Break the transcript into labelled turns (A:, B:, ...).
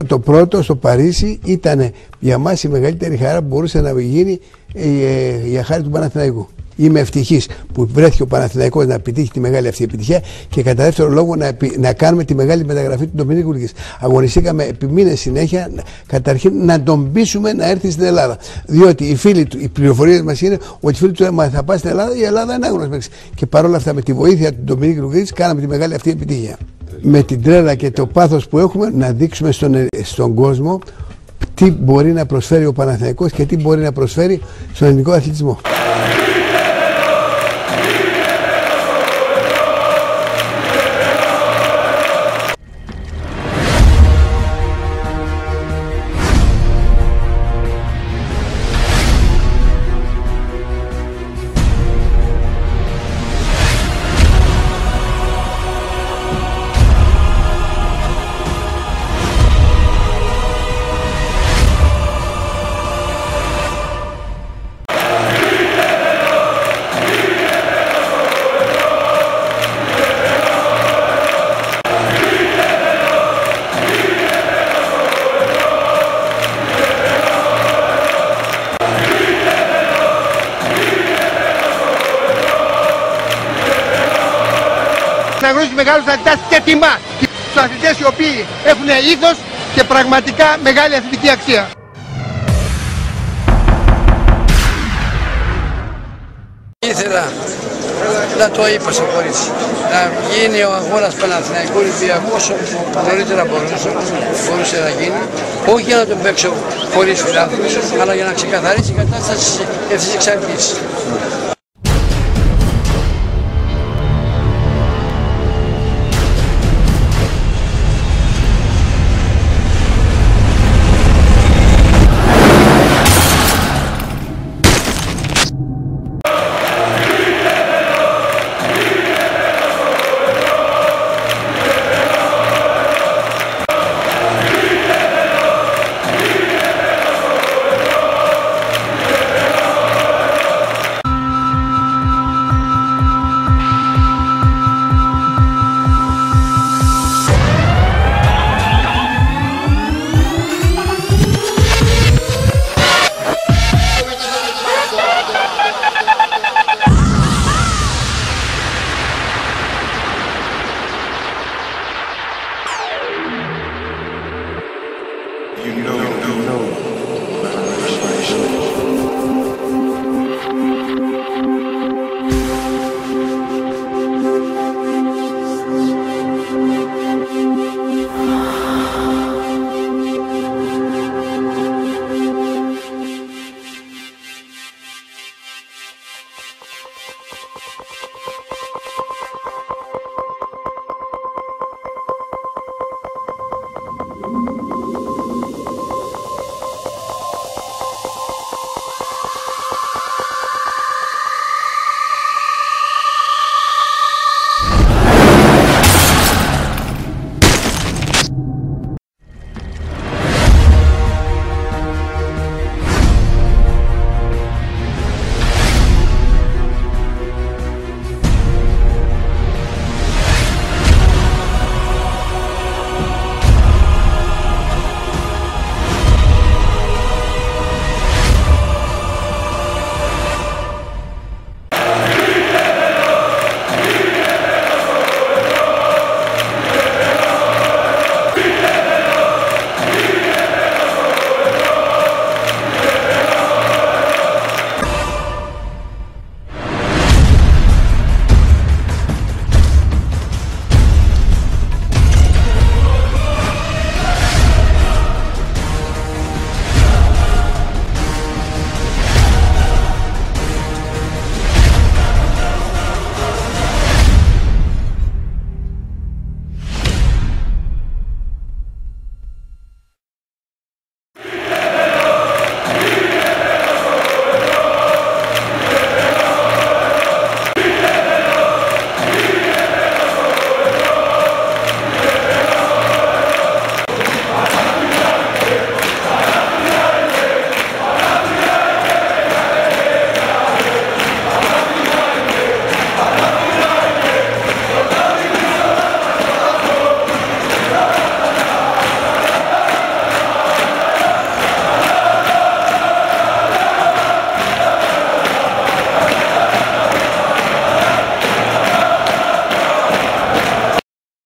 A: Το πρώτο στο Παρίσι ήταν για μας η μεγαλύτερη χαρά που μπορούσε να γίνει για χάρη του Παναθηναϊκού. Είμαι ευτυχής που βρέθηκε ο Παναθηναϊκός να επιτύχει τη μεγάλη αυτή επιτυχία και κατά δεύτερο λόγο να κάνουμε τη μεγάλη μεταγραφή του Ντομινίκ Λουκίτς. Αγωνιστήκαμε επί μήνες συνέχεια καταρχήν να τον πείσουμε να έρθει στην Ελλάδα. Διότι οι φίλοι του, οι πληροφορίες μας είναι ότι οι φίλοι του έλεγαν θα πάει στην Ελλάδα, η Ελλάδα είναι άγνωστος. Και παρόλα αυτά με τη βοήθεια του Ντομινίκ Λουκίτς κάναμε τη μεγάλη αυτή επιτυχία. Με την τρέλα και το πάθος που έχουμε να δείξουμε στον κόσμο τι μπορεί να προσφέρει ο Παναθηναϊκός και τι μπορεί να προσφέρει στον ελληνικό αθλητισμό.
B: Να γνωρίζουν μεγάλους αθλητές και τιμά τους αθλητές οι οποίοι έχουν ήθος και πραγματικά μεγάλη αθλητική αξία.
C: Ήθελα να το είπα στο κορίτσι, να γίνει ο αγώνας Παναθηναϊκού Ολυμπιακού όσο νωρίτερα μπορούσε να γίνει, όχι για να τον παίξω χωρίς φιλάθλους, αλλά για να ξεκαθαρίσει η κατάσταση ευθύς εξ αρχής.
D: You know,